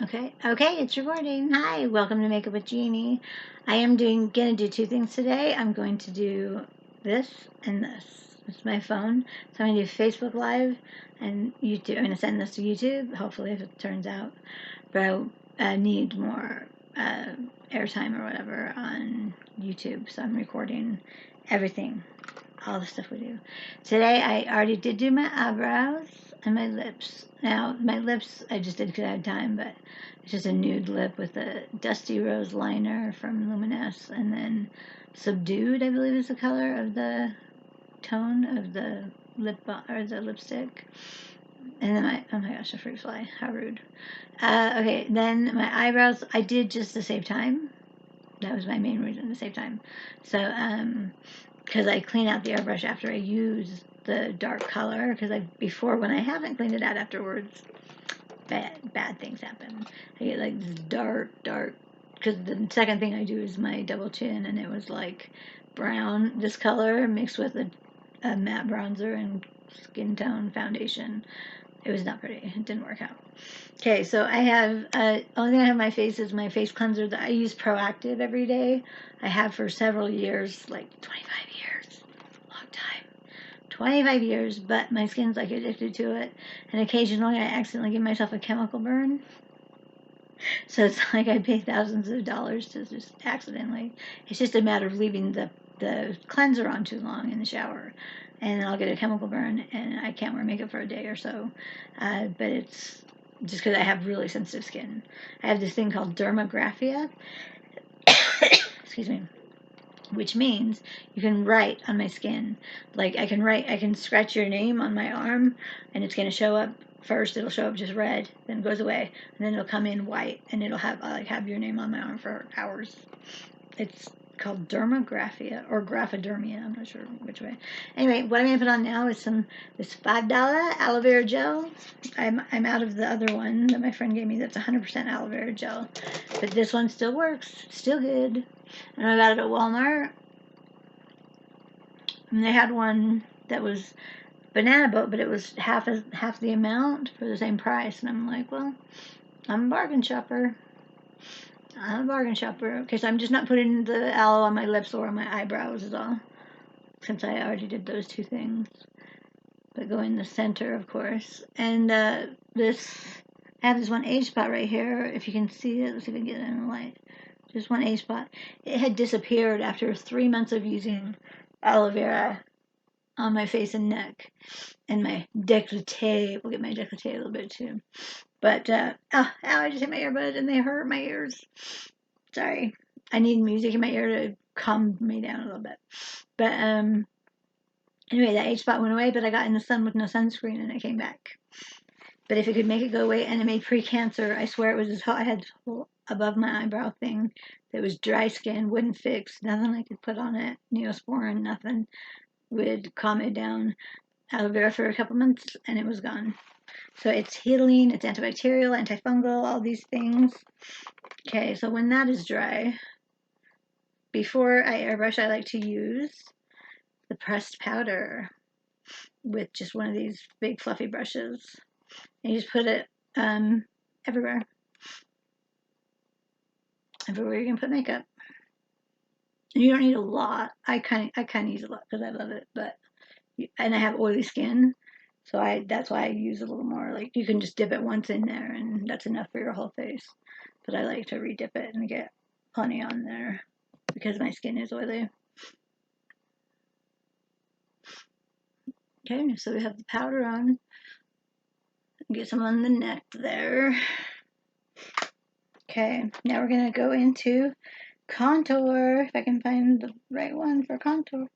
Okay, it's recording. Hi, welcome to Makeup with Jeannie. I am gonna do two things today. I'm going to do this and this. It's my phone. So I'm gonna do Facebook Live and YouTube. I'm gonna send this to YouTube, hopefully if it turns out. But I need more airtime or whatever on YouTube, so I'm recording everything, all the stuff we do. Today I already did do my eyebrows and my lips. Now, my lips I just did because I had time, but it's just a nude lip with a dusty rose liner from Luminous, and then Subdued, I believe is the color of the tone of the or the lipstick. And then oh my gosh, a fruit fly, how rude. Okay, then my eyebrows, I did just to save time. That was my main reason, to save time. So, because I clean out the airbrush after I use the dark color, because before, when I haven't cleaned it out afterwards, bad things happen. I get like this dark, because the second thing I do is my double chin, and it was like brown, this color mixed with a matte bronzer and skin tone foundation. It was not pretty. It didn't work out. Okay, so I have, only thing I have on my face is my face cleanser that I use Proactive every day. I have for several years, like 25 years, long time. 25 years, but my skin's like addicted to it. And occasionally I accidentally give myself a chemical burn. So it's like I pay thousands of dollars to just accidentally. It's just a matter of leaving the cleanser on too long in the shower. And I'll get a chemical burn and I can't wear makeup for a day or so. But it's just because I have really sensitive skin. I have this thing called dermagraphia. Excuse me. Which means you can write on my skin. Like I can scratch your name on my arm and it's going to show up first. It'll show up just red, then it goes away, and then it'll come in white and it'll have your name on my arm for hours. It's called dermagraphia or graphodermia. I'm not sure which way. Anyway, what I'm going to put on now is this $5 aloe vera gel. I'm out of the other one that my friend gave me that's 100% aloe vera gel. But this one still works. Still good. And I got it at Walmart. And they had one that was banana boat, but it was half the amount for the same price. And I'm like, well, I'm a bargain shopper. I'm a bargain shopper because I'm just not putting the aloe on my lips or on my eyebrows is all. Since I already did those two things. But go in the center, of course. And I have this one age spot right here. If you can see it, let's see if I can get it in the light. Just one age spot. It had disappeared after 3 months of using aloe vera on my face and neck. And my décolleté. We'll get my décolleté a little bit too. But, ow, I just hit my earbud and they hurt my ears. Sorry. I need music in my ear to calm me down a little bit. But, anyway, that age spot went away, but I got in the sun with no sunscreen and it came back. But if it could make it go away, and it made pre-cancer, I swear it was this whole, I had this whole above my eyebrow thing that was dry skin, wouldn't fix, nothing I could put on it, Neosporin, nothing would calm it down. Aloe vera for a couple months and it was gone. So it's healing, it's antibacterial, antifungal, all these things. Okay, so when that is dry, before I airbrush, I like to use the pressed powder with just one of these big fluffy brushes. And you just put it everywhere. Everywhere you can put makeup. And you don't need a lot. I kind of use a lot because I love it, and I have oily skin, so that's why I use a little more. Like you can just dip it once in there, and that's enough for your whole face. But I like to re-dip it and get plenty on there because my skin is oily. Okay, so we have the powder on. Get some on the neck there. Okay, now we're gonna go into contour. If I can find the right one for contour.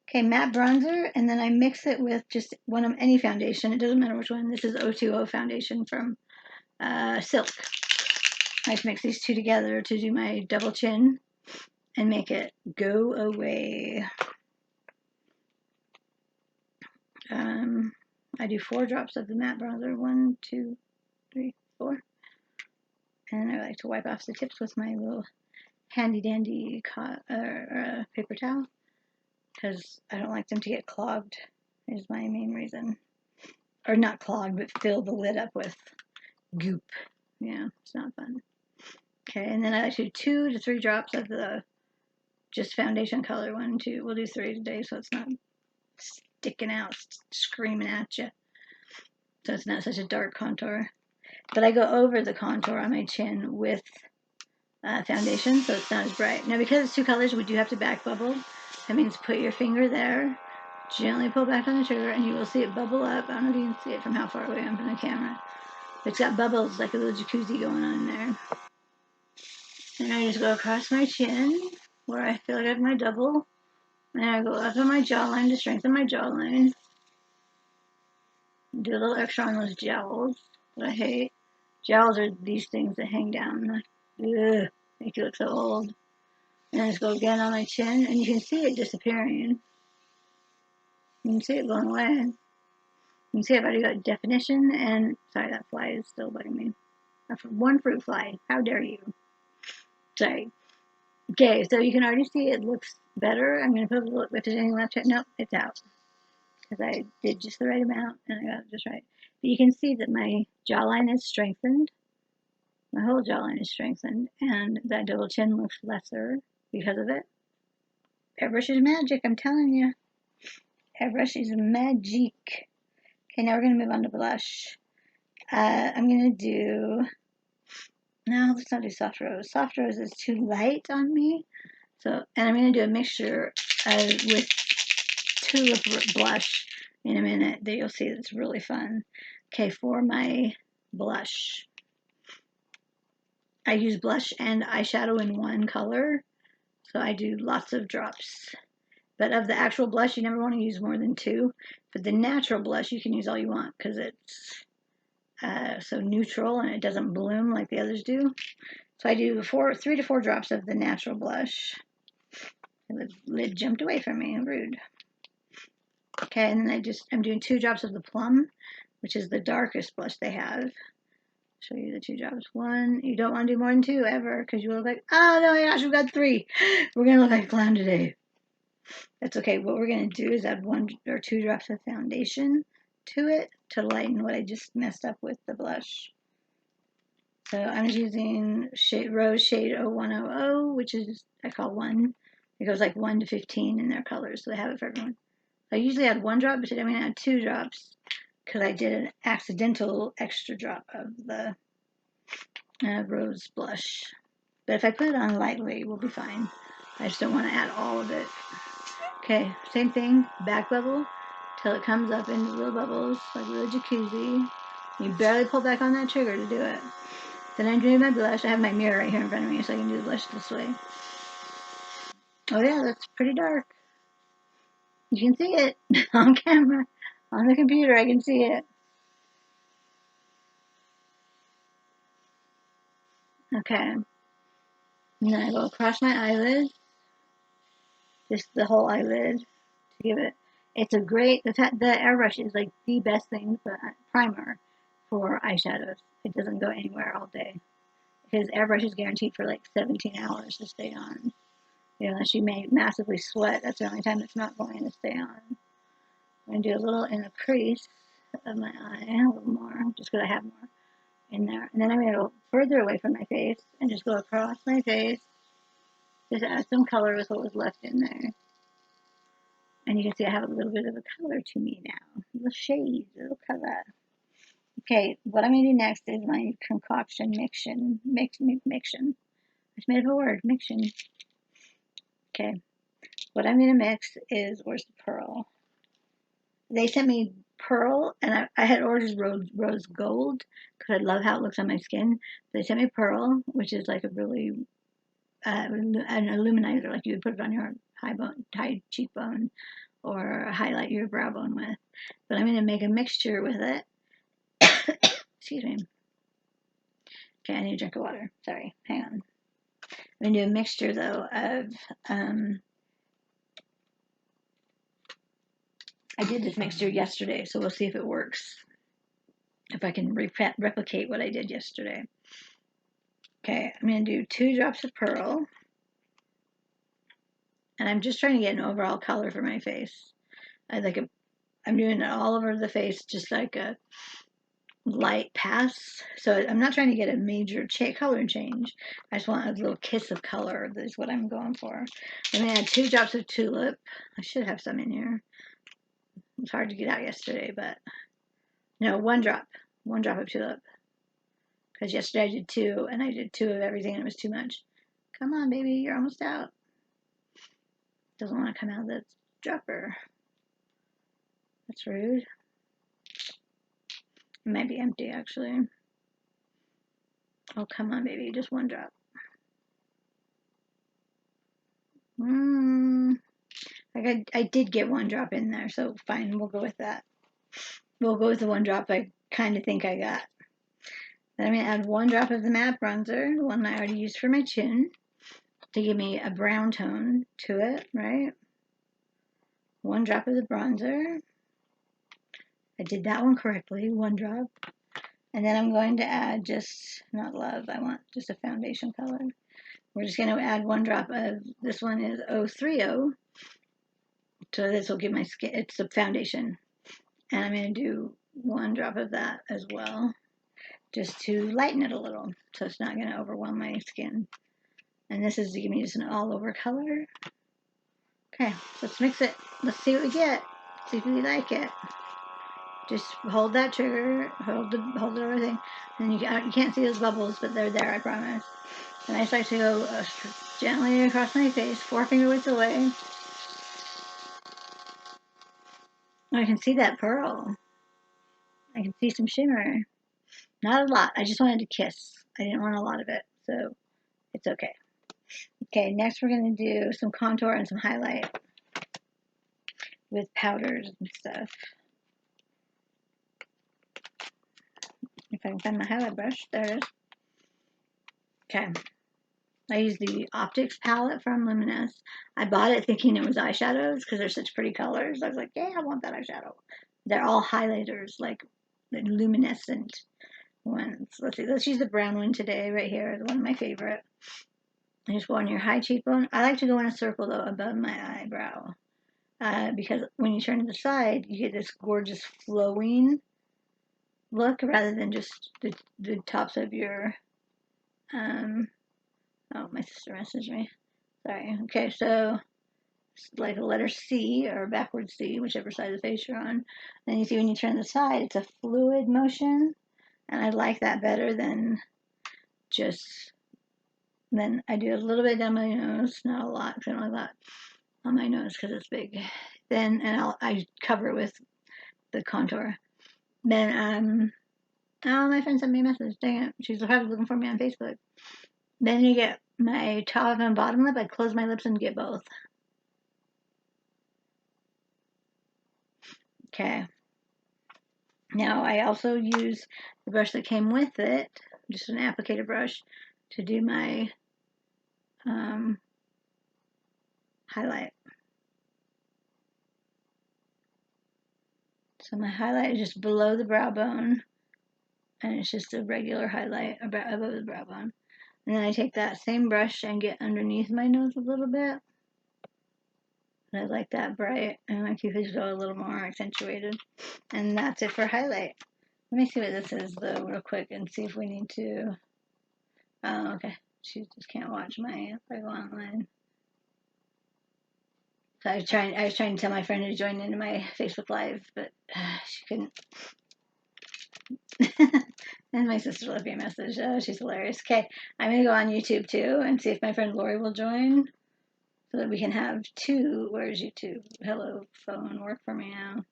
Okay, matte bronzer, and then I mix it with just one of any foundation. It doesn't matter which one. This is O2O foundation from Silk. I mix these two together to do my double chin and make it go away. I do 4 drops of the matte bronzer. 1, 2, 3, 4. And I like to wipe off the tips with my little handy dandy paper towel because I don't like them to get clogged is my main reason. Or not clogged, but fill the lid up with goop. Yeah, it's not fun. Okay, and then I like to do 2 to 3 drops of the just foundation color one, too. We'll do 3 today so it's not sticking out, screaming at you. So it's not such a dark contour. But I go over the contour on my chin with foundation, so it's not as bright. Now, because it's 2 colors, we do have to back bubble. That means put your finger there, gently pull back on the trigger, and you will see it bubble up. I don't know if you can see it from how far away I am from the camera. But it's got bubbles like a little jacuzzi going on in there. And I just go across my chin where I feel like I have my double. And I go up on my jawline to strengthen my jawline. Do a little extra on those jowls that I hate. Jowls are these things that hang down. Ugh, make you look so old. And I just go again on my chin, and you can see it disappearing. You can see it going away. You can see I've already got definition, and sorry, that fly is still bugging me. One fruit fly. How dare you? Sorry. Okay, so you can already see it looks better. I'm going to put a little, if there's anything left, nope, it's out. Because I did just the right amount, and I got it just right. But you can see that my jawline is strengthened. My whole jawline is strengthened, and that double chin looks lesser because of it. Airbrush is magic, I'm telling you. Airbrush is magic. Okay, now we're going to move on to blush. I'm going to do, no, let's not do soft rose. Soft rose is too light on me. So, and I'm going to do a mixture with tulip blush in a minute that you'll see that's really fun. Okay, for my blush, I use blush and eyeshadow in one color. So I do lots of drops. But of the actual blush, you never want to use more than 2. But the natural blush, you can use all you want because it's so neutral and it doesn't bloom like the others do. So I do 3 to 4 drops of the natural blush. And the lid jumped away from me, rude. Okay, and then I'm doing 2 drops of the plum, which is the darkest blush they have. Show you the 2 drops. 1, you don't want to do more than 2 ever because you look like, oh no, my gosh, we've got 3. We're going to look like a clown today. That's okay. What we're going to do is add 1 or 2 drops of foundation to it to lighten what I just messed up with the blush. So I'm using Rose Shade 0100, which is, I call 1. It goes like 1 to 15 in their colors, so they have it for everyone. I usually add 1 drop, but today I'm going to add 2 drops because I did an accidental extra drop of the rose blush. But if I put it on lightly, we'll be fine. I just don't want to add all of it. Okay, same thing, back bubble till it comes up into little bubbles, like a little jacuzzi. You barely pull back on that trigger to do it. Then I'm doing my blush. I have my mirror right here in front of me, so I can do the blush this way. Oh yeah, that's pretty dark. You can see it on camera. On the computer, I can see it. Okay. And then I go across my eyelid. Just the whole eyelid to give it. It's a great, the airbrush is like the best thing for primer for eyeshadows. It doesn't go anywhere all day. Because airbrush is guaranteed for like 17 hours to stay on. Unless you may massively sweat, that's the only time it's not going to stay on. I'm going to do a little in the crease of my eye, a little more, just because I have more in there. And then I'm going to go further away from my face and just go across my face. Just add some color with what was left in there. And you can see I have a little bit of a color to me now. A little shade, a little color. Okay, what I'm going to do next is my concoction mixtion. I just made up a word, mixtion. Okay, what I'm going to mix is, where's the pearl? They sent me pearl, and I had ordered rose gold because I love how it looks on my skin. They sent me pearl, which is like a really an illuminizer, like you would put it on your high cheekbone or highlight your brow bone with. But I'm going to make a mixture with it. Excuse me. Okay, I need a drink of water. Sorry, hang on. I'm going to do a mixture though of I did this mixture yesterday, so we'll see if it works. If I can replicate what I did yesterday. Okay, I'm going to do 2 drops of pearl. And I'm just trying to get an overall color for my face. I'm doing it all over the face, just like a light pass. So I'm not trying to get a major color change. I just want a little kiss of color. That's what I'm going for. I'm going to add 2 drops of tulip. I should have some in here. It was hard to get out yesterday, but no, 1 drop. 1 drop of tulip. Because yesterday I did 2, and I did 2 of everything, and it was too much. Come on, baby, you're almost out. Doesn't want to come out of the dropper. That's rude. It might be empty, actually. Oh, come on, baby, just 1 drop. I did get 1 drop in there, so fine, we'll go with that. We'll go with the 1 drop I kind of think I got. Then I'm going to add 1 drop of the matte bronzer, the one I already used for my chin, to give me a brown tone to it, right? 1 drop of the bronzer. I did that one correctly, 1 drop. And then I'm going to add just, not love, I want just a foundation color. We're just going to add 1 drop of, this one is 030. So this will give my skin, it's a foundation. And I'm going to do 1 drop of that as well, just to lighten it a little, so it's not going to overwhelm my skin. And this is to give me just an all over color. Okay, let's mix it. Let's see what we get. See if we like it. Just hold that trigger, hold it over thing, and you can't see those bubbles, but they're there, I promise. And I just like to go gently across my face, 4 finger widths away. I can see that pearl. I can see some shimmer. Not a lot. I just wanted to kiss. I didn't want a lot of it, so it's okay. Okay, next we're going to do some contour and some highlight with powders and stuff. If I can find my highlight brush, there it is. Okay, I use the Optics palette from Luminous. I bought it thinking it was eyeshadows because they're such pretty colors. I was like, yeah, I want that eyeshadow. They're all highlighters, like the luminescent ones. Let's see, let's use the brown one today, right here, one of my favorite. I just go on your high cheekbone. I like to go in a circle though above my eyebrow because when you turn to the side, you get this gorgeous flowing look rather than just the tops of your. Oh, my sister messaged me. Sorry. Okay, so it's like a letter C or backwards C, whichever side of the face you're on. Then you see when you turn the side, it's a fluid motion, and I like that better than just. Then I do a little bit down my nose, not a lot, because I don't like that on my nose because it's big. Then and I cover it with the contour. Then oh, my friend sent me a message. Dang it, she's probably looking for me on Facebook. Then you get my top and bottom lip. I close my lips and get both. Okay. Now I also use the brush that came with it, just an applicator brush, to do my highlight. So my highlight is just below the brow bone, and it's just a regular highlight above the brow bone. And then I take that same brush and get underneath my nose a little bit. And I like that bright, and my pupils go a little more accentuated. And that's it for highlight. Let me see what this is though, real quick, and see if we need to. Oh, okay. She just can't watch my if I go online. So I was trying to tell my friend to join into my Facebook Live, but she couldn't. And my sister left me a message. Oh, she's hilarious. Okay, I'm gonna go on YouTube too and see if my friend Lori will join, so that we can have 2. Where's YouTube? Hello, phone, work for me now.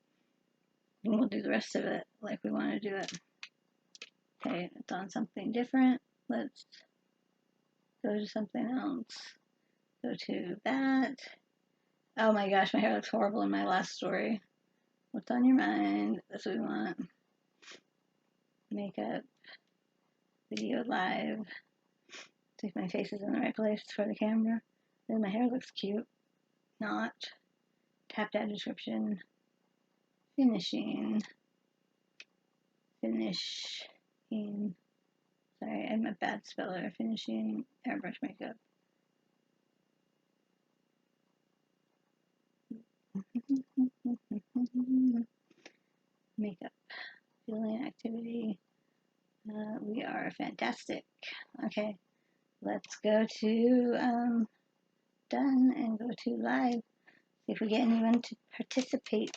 And we'll do the rest of it like we want to do it. Okay, it's on something different. Let's go to something else. Go to that. Oh my gosh, my hair looks horrible in my last story. What's on your mind? That's what we want. Makeup, video live. See if my face is in the right place for the camera. Then my hair looks cute. Not. Tap that description. Finishing. Finishing. Sorry, I'm a bad speller. Finishing airbrush makeup. Makeup. Feeling activity. We are fantastic. Okay, let's go to done and go to live. See if we get anyone to participate.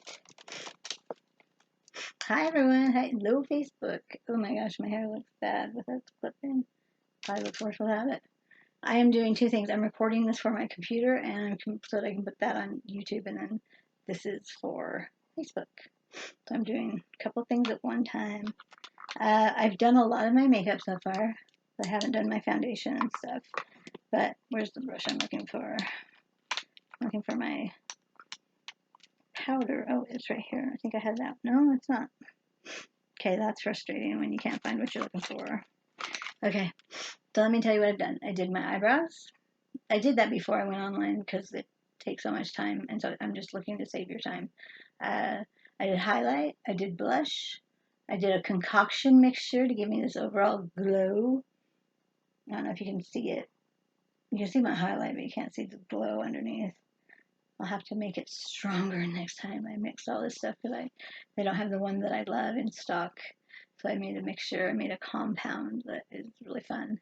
Hi everyone. Hi, hello Facebook. Oh my gosh, my hair looks bad with that clip in. Probably looks worse without it. I am doing two things. I'm recording this for my computer and so that I can put that on YouTube, and then this is for Facebook. So I'm doing a couple things at one time. I've done a lot of my makeup so far. I haven't done my foundation and stuff. But where's the brush I'm looking for? I'm looking for my powder. Oh, it's right here. I think I had that. No, it's not. Okay, that's frustrating when you can't find what you're looking for. Okay, so let me tell you what I've done. I did my eyebrows. I did that before I went online because it takes so much time, and so I'm just looking to save your time. I did highlight. I did blush. I did a concoction mixture to give me this overall glow. I don't know if you can see it. You can see my highlight, but you can't see the glow underneath. I'll have to make it stronger next time I mix all this stuff because they don't have the one that I love in stock. So I made a mixture. I made a compound that is really fun.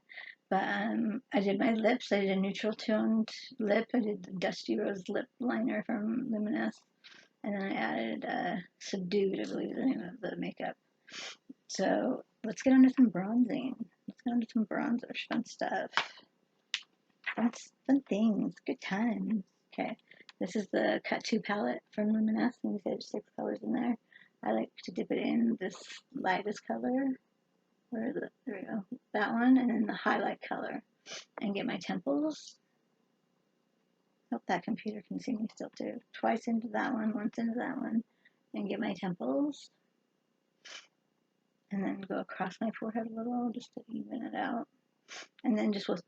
But I did my lips. I did a neutral toned lip. I did the Dusty Rose lip liner from Luminous. And then I added Subdued, I believe is the name of the makeup. So let's get into some bronzing. Let's get into some bronzers, fun stuff. Fun things, good times. Okay, this is the Cut 2 palette from Luminous. And we said 6 colors in there. I like to dip it in this lightest color. Where is it? There we go. That one, and then the highlight color. And get my temples. Hope that computer can see me still too. Twice into that one, once into that one. And get my temples. And then go across my forehead a little just to even it out. And then just what's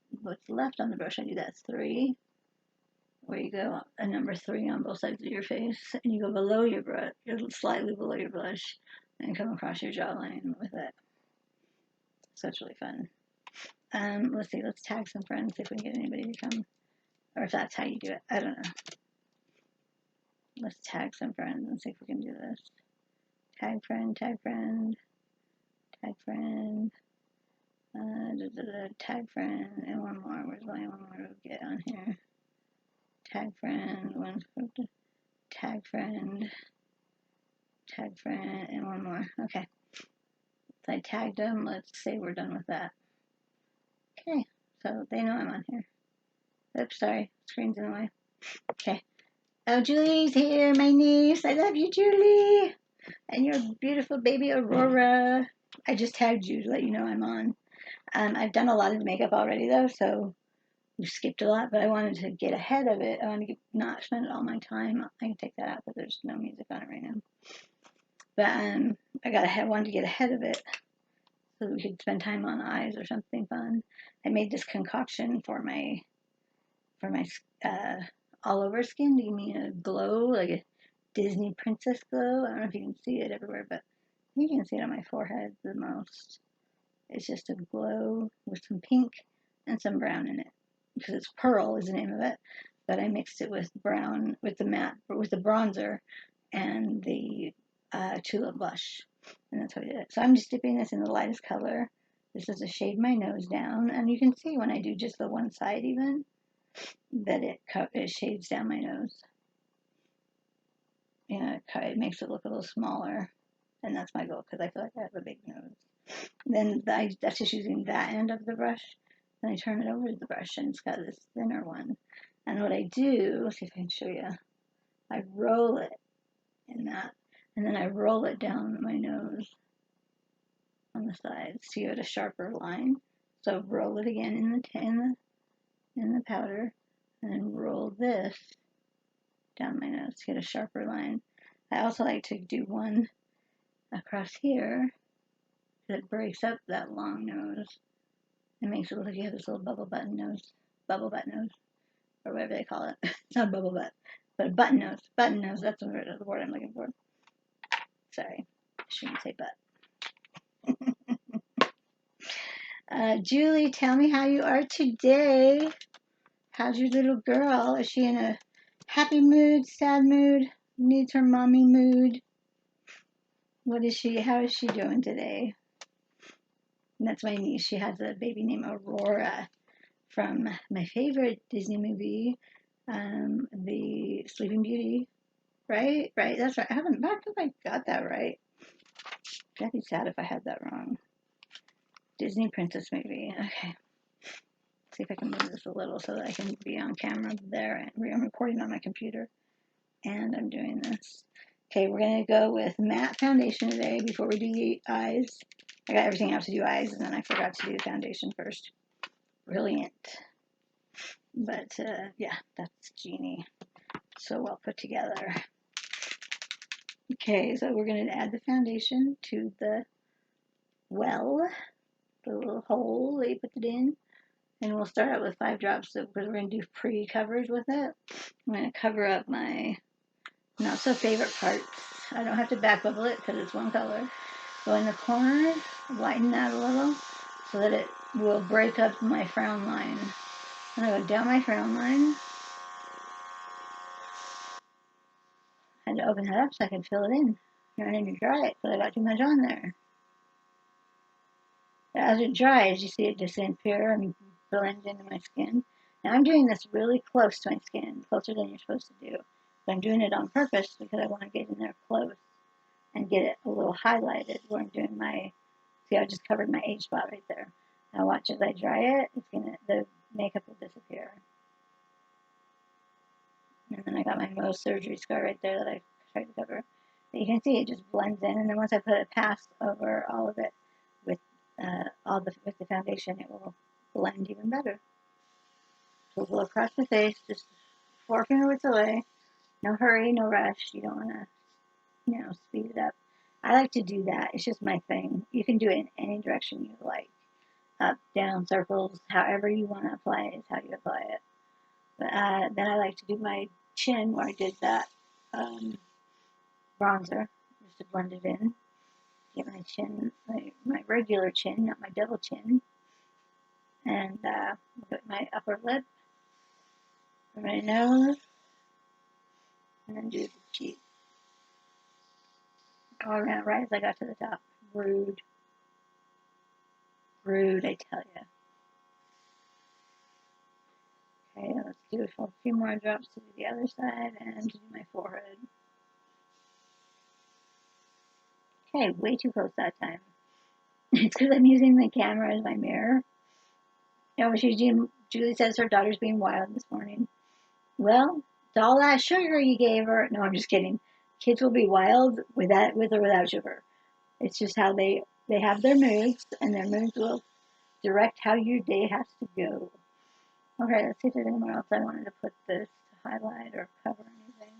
left on the brush, I do that 3. Where you go a number 3 on both sides of your face. And you go below your brush, slightly below your blush. And come across your jawline with it. So it's really fun. Let's see, let's tag some friends, see if we can get anybody to come. Or if that's how you do it. I don't know. Let's tag some friends and see if we can do this. Tag friend, tag friend, tag friend, tag friend, and one more. Where's my one more to get on here? Tag friend, tag friend, tag friend, and one more. Okay. So I tagged them. Let's say we're done with that. Okay. So they know I'm on here. Oops, sorry. Screen's in the way. Okay. Oh, Julie's here, my niece. I love you, Julie. And your beautiful baby Aurora. I just tagged you to let you know I'm on. I've done a lot of the makeup already, though, so we've skipped a lot, but I wanted to get ahead of it. I want to not spend all my time. I can take that out, but there's no music on it right now. But I wanted to get ahead of it so that we could spend time on eyes or something fun. I made this concoction for my all over skin to give me a glow, like a Disney princess glow. I don't know if you can see it everywhere, but I think you can see it on my forehead the most. It's just a glow with some pink and some brown in it. Because it's Pearl is the name of it. But I mixed it with brown, with the bronzer and the tulip blush. And that's how I did it. So I'm just dipping this in the lightest color. This is to shade my nose down. And you can see when I do just the one side even, that it shades down my nose. You know, it makes it look a little smaller. And that's my goal, because I feel like I have a big nose. Then that's just using that end of the brush. Then I turn it over to the brush, and it's got this thinner one. And what I do, let's see if I can show you. I roll it in that, and then I roll it down my nose on the sides to give it a sharper line. So roll it again in the powder, and then roll this down my nose to get a sharper line. I also like to do one across here that breaks up that long nose. It makes it look like you have this little bubble butt nose, or whatever they call it. It's not bubble butt, but a button nose. Button nose, that's the word I'm looking for. Sorry, I shouldn't say butt. Julie, tell me how you are today. How's your little girl? Is she in a happy mood, sad mood, needs her mommy mood? How is she doing today? And that's my niece. She has a baby named Aurora from my favorite Disney movie, The Sleeping Beauty. Right? Right. That's right. I don't know if I got that right. I'd be sad if I had that wrong. Disney princess movie. Okay. See if I can move this a little so that I can be on camera there. And I'm recording on my computer. And I'm doing this. Okay, we're going to go with matte foundation today before we do the eyes. I got everything else to do eyes, and then I forgot to do the foundation first. Brilliant. But, yeah, that's Jeannie. So well put together. Okay, so we're going to add the foundation to the little hole that you put it in. And we'll start out with 5 drops because we're going to do pre-coverage with it. I'm going to cover up my not so favorite parts. I don't have to back bubble it because it's one color. Go in the corner, lighten that a little so that it will break up my frown line. I'm going to go down my frown line. I had to open that up so I could fill it in. And I need to dry it because I got too much on there. As it dries, you see it disappear and blend into my skin. Now I'm doing this really close to my skin, closer than you're supposed to do. But I'm doing it on purpose because I want to get in there close and get it a little highlighted where I'm doing my, see I just covered my age spot right there. Now watch as I dry it, the makeup will disappear. And then I got my Mohs surgery scar right there that I tried to cover. But you can see it just blends in, and then once I put a paste over all of it with with the foundation, it will blend even better. So we'll go across the face, just 4 finger widths away. No hurry, no rush. You don't want to, speed it up. I like to do that. It's just my thing. You can do it in any direction you like. Up, down, circles, however you want to apply it is how you apply it. But then I like to do my chin where I did that bronzer, just to blend it in. Get my chin, my regular chin, not my double chin. And put my upper lip, my nose, and then do the cheek. All around right as I got to the top. Rude. Rude, I tell you. Okay, let's do a few more drops to do the other side and to do my forehead. Okay, way too close that time. It's because I'm using my camera as my mirror. Julie says her daughter's being wild this morning. Well, it's all that sugar you gave her. No, I'm just kidding. Kids will be wild with or without sugar. It's just how they have their moods, and their moods will direct how your day has to go. Okay, let's see if there's anywhere else I wanted to put this to highlight or cover anything.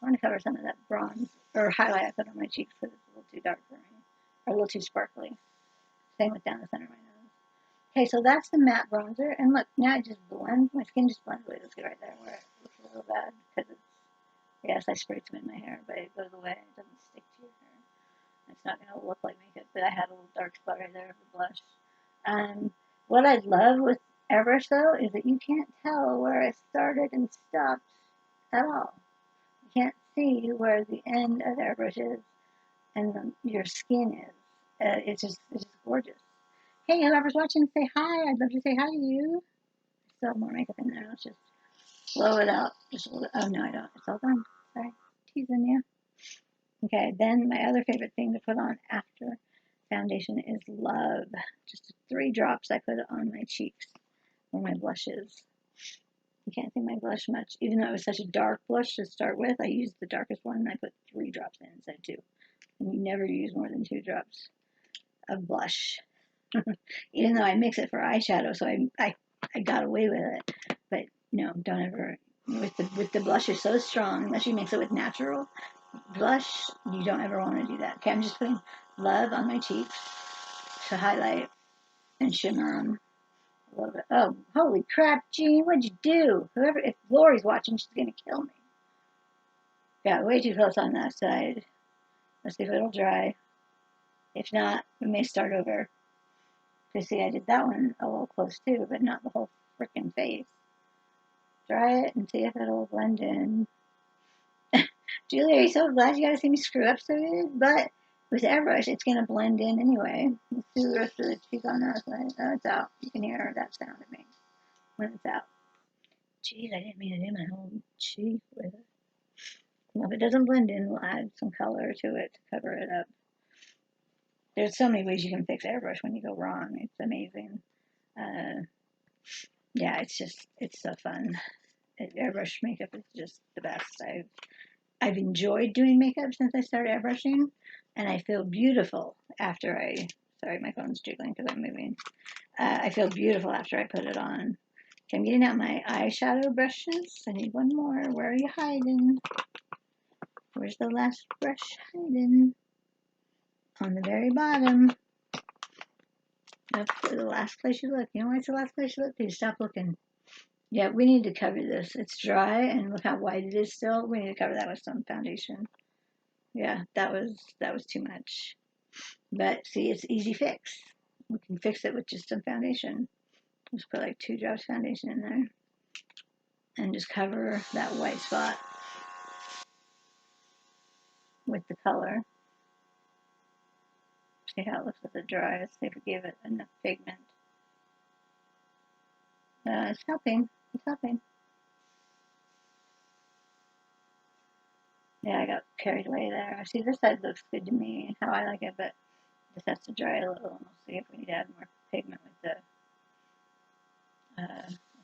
I want to cover some of that bronze or highlight I put on my cheeks because it's a little too dark for me, or a little too sparkly. Same with down the center of my nose. Okay, so that's the matte bronzer, and look, now it just blends. My skin just blends away. Let's get right there where it looks a little bad because it's, yes, I sprayed some in my hair, but it goes away. It doesn't stick to your hair. It's not going to look like makeup, but I had a little dark spot right there for blush. What I love with airbrush though is that you can't tell where it started and stopped at all. You can't see where the end of the airbrush is and your skin is. It's just gorgeous. Hey, whoever's watching, say hi. I'd love to say hi to you. Still have more makeup in there. Let's just blow it out. Oh no, I don't. It's all done. Sorry, teasing you. Okay, then my other favorite thing to put on after foundation is Love. Just 3 drops I put on my cheeks where my blush is. You can't see my blush much. Even though it was such a dark blush to start with, I used the darkest one and I put 3 drops in instead of 2. And you never use more than 2 drops of blush. Even though I mix it for eyeshadow, so I got away with it. But no, don't ever, with the blush is so strong, unless you mix it with natural blush, you don't ever want to do that. Okay, I'm just putting Love on my cheeks to highlight and shimmer them a little bit. Oh, holy crap, Jeanne, what'd you do? If Lori's watching, she's going to kill me. Got way too close on that side. Let's see if it'll dry. If not, we may start over. Because see, I did that one a little close too, but not the whole freaking face. Dry it and see if it'll blend in. Julie, are you so glad you got to see me screw up so good? But with airbrush, it's going to blend in anyway. Let's do the rest of the cheek on that side. Oh, it's out. You can hear that sound of me when it's out. Geez, I didn't mean to do my whole cheek with it. Well, if it doesn't blend in, we'll add some color to it to cover it up. There's so many ways you can fix airbrush when you go wrong. It's amazing. Yeah, it's so fun. Airbrush makeup is just the best. I've enjoyed doing makeup since I started airbrushing, and I feel beautiful after sorry, my phone's jiggling because I'm moving. I feel beautiful after I put it on. Okay, I'm getting out my eyeshadow brushes. I need one more. Where are you hiding? Where's the last brush hiding? On the very bottom. That's the last place you look. You know why it's the last place you look? Because you stop looking. Yeah, we need to cover this. It's dry, and look how white it is still. We need to cover that with some foundation. Yeah, that was too much. But see, it's easy fix. We can fix it with just some foundation. Just put like 2 drops foundation in there, and just cover that white spot with the color. See how it looks as it dries. See if we gave it enough pigment. It's helping. It's helping. Yeah, I got carried away there. See, this side looks good to me, how I like it, but this has to dry a little, and we'll see if we need to add more pigment with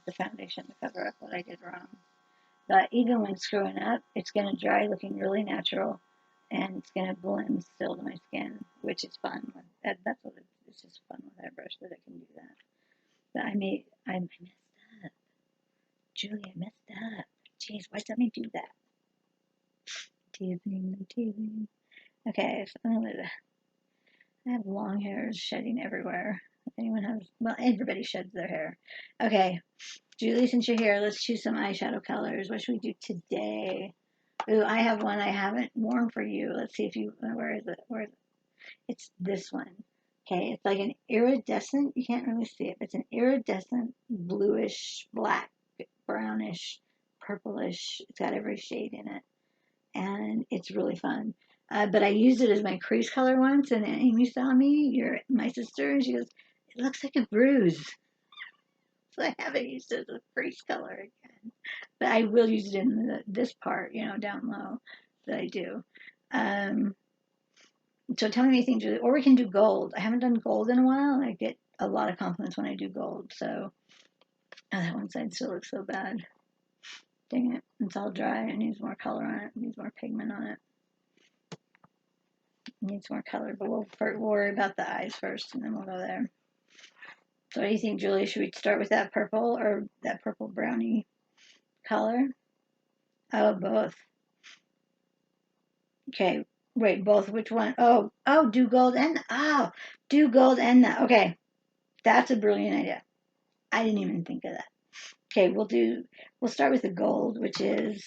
the foundation to cover up what I did wrong. But even when screwing up, it's going to dry looking really natural, and it's going to blend still to my skin, which is fun. That's what it's just fun with airbrush that I can do that. But I messed up. Julie, I messed up. Jeez, why did me do that? Teasing. Okay, so I have long hairs shedding everywhere. If anyone has, well, everybody sheds their hair. Okay, Julie, since you're here, let's choose some eyeshadow colors. What should we do today? Ooh, I have one I haven't worn for you. Let's see if you, where is it? Where is it? It's this one. Okay, it's like an iridescent, you can't really see it, but it's an iridescent bluish, black, brownish, purplish. It's got every shade in it. And it's really fun. But I used it as my crease color once, and Amy saw me, my sister, and she goes, "It looks like a bruise." So I haven't used it as a crease color again. But I will use it in this part, down low that I do. So tell me what you think, Julie. Or we can do gold. I haven't done gold in a while, and I get a lot of compliments when I do gold. So that one side still looks so bad. Dang it. It's all dry. It needs more color on it. It needs more pigment on it. Needs more color, but we'll worry about the eyes first, and then we'll go there. So what do you think, Julie? Should we start with that purple or that purple brownie color? Oh, both. Okay, wait, both. Which one? Oh, do gold and do gold and that. Okay, that's a brilliant idea. I didn't even think of that. Okay, we'll start with the gold, which is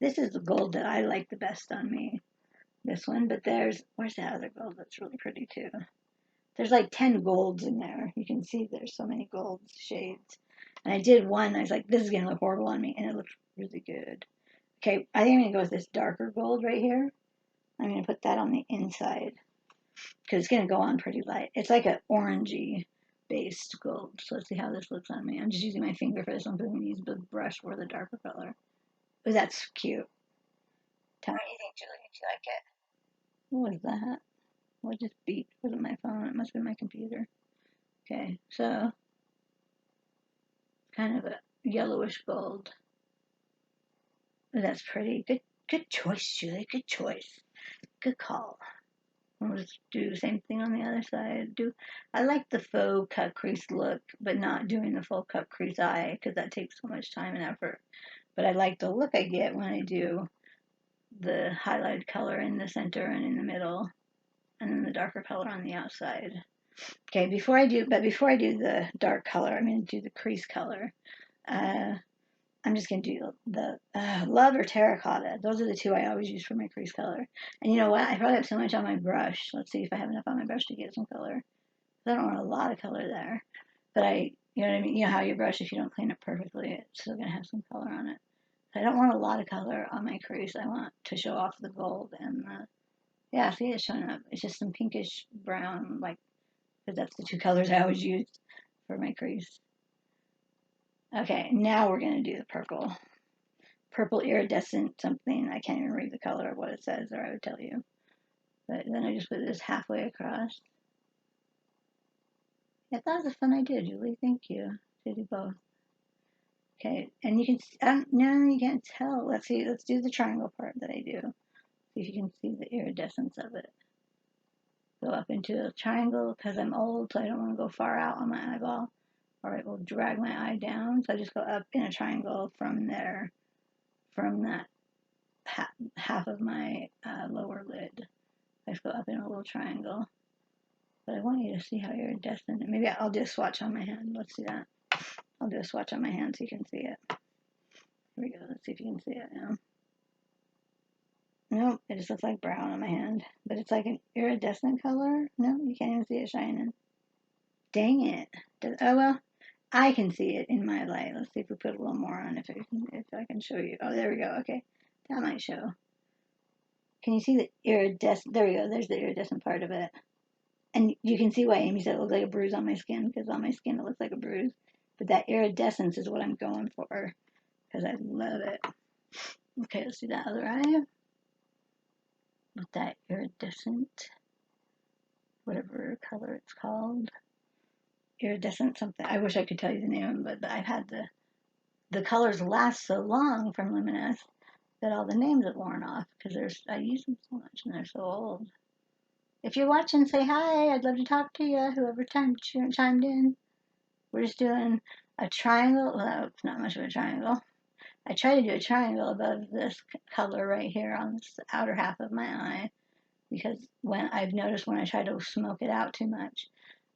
this is the gold that I like the best on me. This one, but where's that other gold that's really pretty too? There's like 10 golds in there. You can see there's so many gold shades. And I did one, I was like, this is going to look horrible on me, and it looks really good. Okay, I think I'm going to go with this darker gold right here. I'm going to put that on the inside because it's going to go on pretty light. It's like an orangey based gold. So let's see how this looks on me. I'm just using my finger for this one because I'm going to use the brush for the darker color. Oh, that's cute. Tell me what you think, Julie, if you like it. What was that? What just beat? Was it my phone? It must have been my computer. Okay, so kind of a yellowish gold. Oh, that's pretty. Good choice, Julie. Good choice. Good call. We'll just do the same thing on the other side. I like the faux cut crease look, but not doing the full cut crease eye because that takes so much time and effort. But I like the look I get when I do the highlighted color in the center and in the middle, and then the darker color on the outside. Okay, before I do the dark color, I'm going to do the crease color. I'm just going to do the Love or Terracotta. Those are the two I always use for my crease color. And you know what? I probably have so much on my brush. Let's see if I have enough on my brush to get some color. I don't want a lot of color there. But you know what I mean? You know how your brush, if you don't clean it perfectly, it's still going to have some color on it. I don't want a lot of color on my crease. I want to show off the gold and Yeah, see, it's showing up. It's just some pinkish brown, like, because that's the two colors I always use for my crease. Okay, now we're going to do the purple. Purple iridescent something. I can't even read the color of what it says, or I would tell you. But then I just put this halfway across. Yeah, that was a fun idea, Julie. Thank you. To do both. Okay, and you can see, no, you can't tell. Let's see, let's do the triangle part that I do. See if you can see the iridescence of it. Go up into a triangle because I'm old, so I don't want to go far out on my eyeball, or it will drag my eye down. So I just go up in a triangle from there, from that half of my lower lid. I just go up in a little triangle. But I want you to see how iridescent. Maybe I'll do a swatch on my hand. Let's do that. I'll do a swatch on my hand so you can see it. Here we go. Let's see if you can see it now. Nope, it just looks like brown on my hand. But it's like an iridescent color. No, you can't even see it shining. Dang it. Oh, well, I can see it in my light. Let's see if we put a little more on, if I can show you. Oh, there we go. Okay, that might show. Can you see the iridescent? There we go. There's the iridescent part of it. And you can see why Amy said it looks like a bruise on my skin, because on my skin it looks like a bruise. But that iridescence is what I'm going for, because I love it. Okay, let's do that other eye. With that iridescent, whatever color it's called. Iridescent something. I wish I could tell you the name, but I've had the colors last so long from Luminous that all the names have worn off, because I use them so much and they're so old. If you're watching, say hi. I'd love to talk to you, whoever chimed in. We're just doing a triangle. Well, it's not much of a triangle. I try to do a triangle above this color right here on this outer half of my eye, because when I've noticed when I try to smoke it out too much,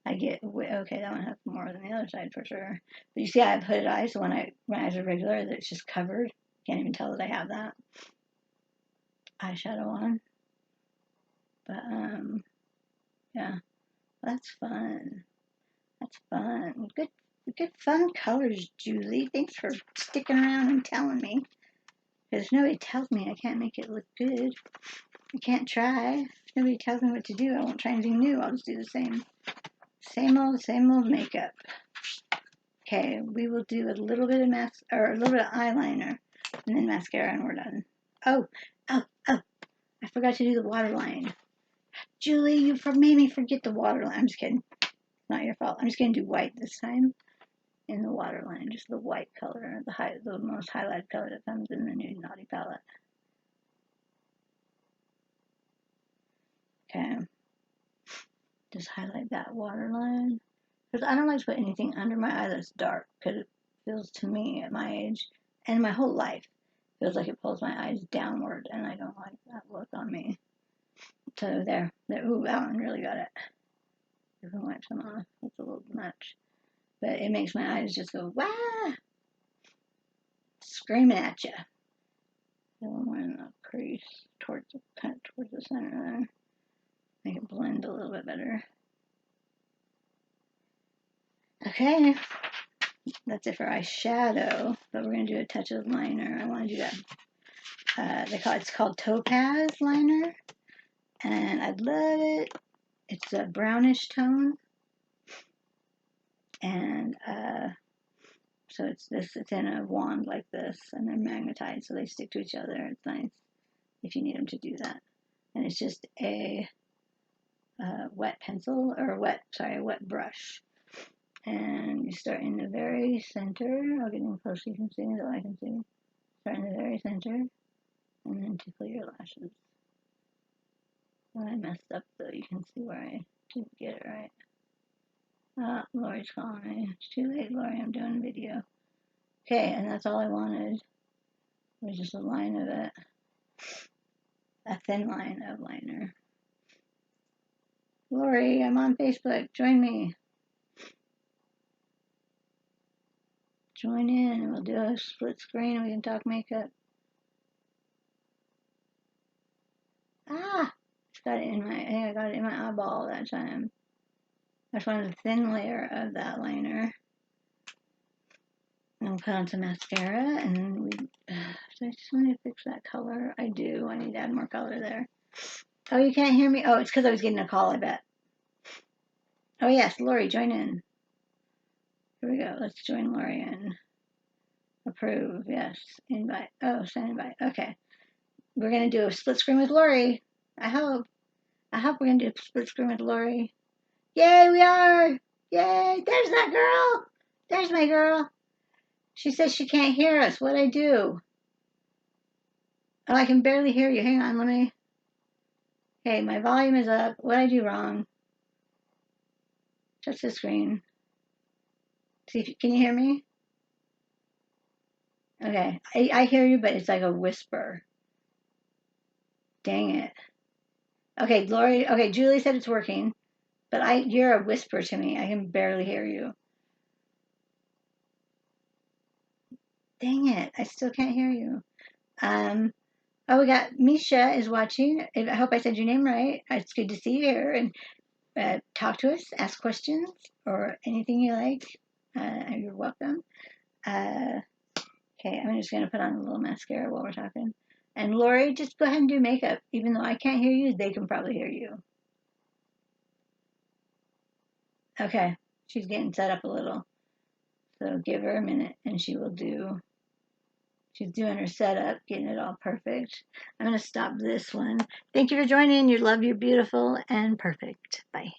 I get, okay, that one has more than the other side for sure. But you see, I have hooded eyes, so when I eyes are regular, it's just covered. Can't even tell that I have that eyeshadow on. But yeah, that's fun. That's fun. Good fun colors, Julie. Thanks for sticking around and telling me. Because if nobody tells me, I can't make it look good. I can't try. If nobody tells me what to do, I won't try anything new. I'll just do the same old makeup. Okay, we will do a little bit of a little bit of eyeliner, and then mascara, and we're done. Oh, I forgot to do the waterline. Julie, you made me forget the waterline. I'm just kidding. Not your fault. I'm just going to do white this time in the waterline, just the white color, the most highlighted color that comes in the new Naughty palette. Okay, just highlight that waterline. Because I don't like to put anything under my eye that's dark, because it feels to me at my age and my whole life feels like it pulls my eyes downward, and I don't like that look on me. So there. Ooh, that one really got it. If I wipe some off, it's a little much. But it makes my eyes just go, wah! Screaming at you. A little more in the crease, kind of towards the center there. Make it blend a little bit better. Okay, that's it for eyeshadow. But we're going to do a touch of liner. I want to do that. It's called Topaz liner. And I love it. It's a brownish tone. And so it's in a wand like this, and they're magnetized, so they stick to each other. It's nice if you need them to do that. And it's just a wet pencil, or a wet brush. And you start in the very center. I'll get in close so you can see so I can see. Start in the very center, and then tickle your lashes. Well, I messed up though. You can see where I didn't get it right. Lori's calling me. It's too late, Lori. I'm doing a video. Okay, and that's all I wanted. Was just a line of it. A thin line of liner. Lori, I'm on Facebook. Join me. Join in, and we'll do a split screen, and we can talk makeup. I got it in my eyeball that time. I just wanted a thin layer of that liner. And we'll put on some mascara, and then I just want to fix that color. I do. I need to add more color there. Oh, you can't hear me? Oh, it's because I was getting a call, I bet. Oh, yes, Lori, join in. Here we go. Let's join Lori in. Approve, yes. Invite. Oh, send invite. Okay. We're going to do a split screen with Lori. I hope. I hope we're going to do a split screen with Lori. Yay, we are. Yay. There's that girl. There's my girl. She says she can't hear us. What'd I do? Oh, I can barely hear you. Hang on, let me. Okay, my volume is up. What'd I do wrong? Touch the screen. See if you, can you hear me? Okay, I hear you, but it's like a whisper. Dang it. Okay, Lori. Okay, Julie said it's working, but you're a whisper to me. I can barely hear you. Dang it, I still can't hear you. Oh, we got Misha is watching. I hope I said your name right. It's good to see you here and talk to us, ask questions, or anything you like. You're welcome. Okay, I'm just gonna put on a little mascara while we're talking. And Lori, just go ahead and do makeup. Even though I can't hear you, they can probably hear you. Okay, she's getting set up a little. So give her a minute and she will do, she's doing her setup, getting it all perfect. I'm going to stop this one. Thank you for joining. You love, you're beautiful and perfect. Bye.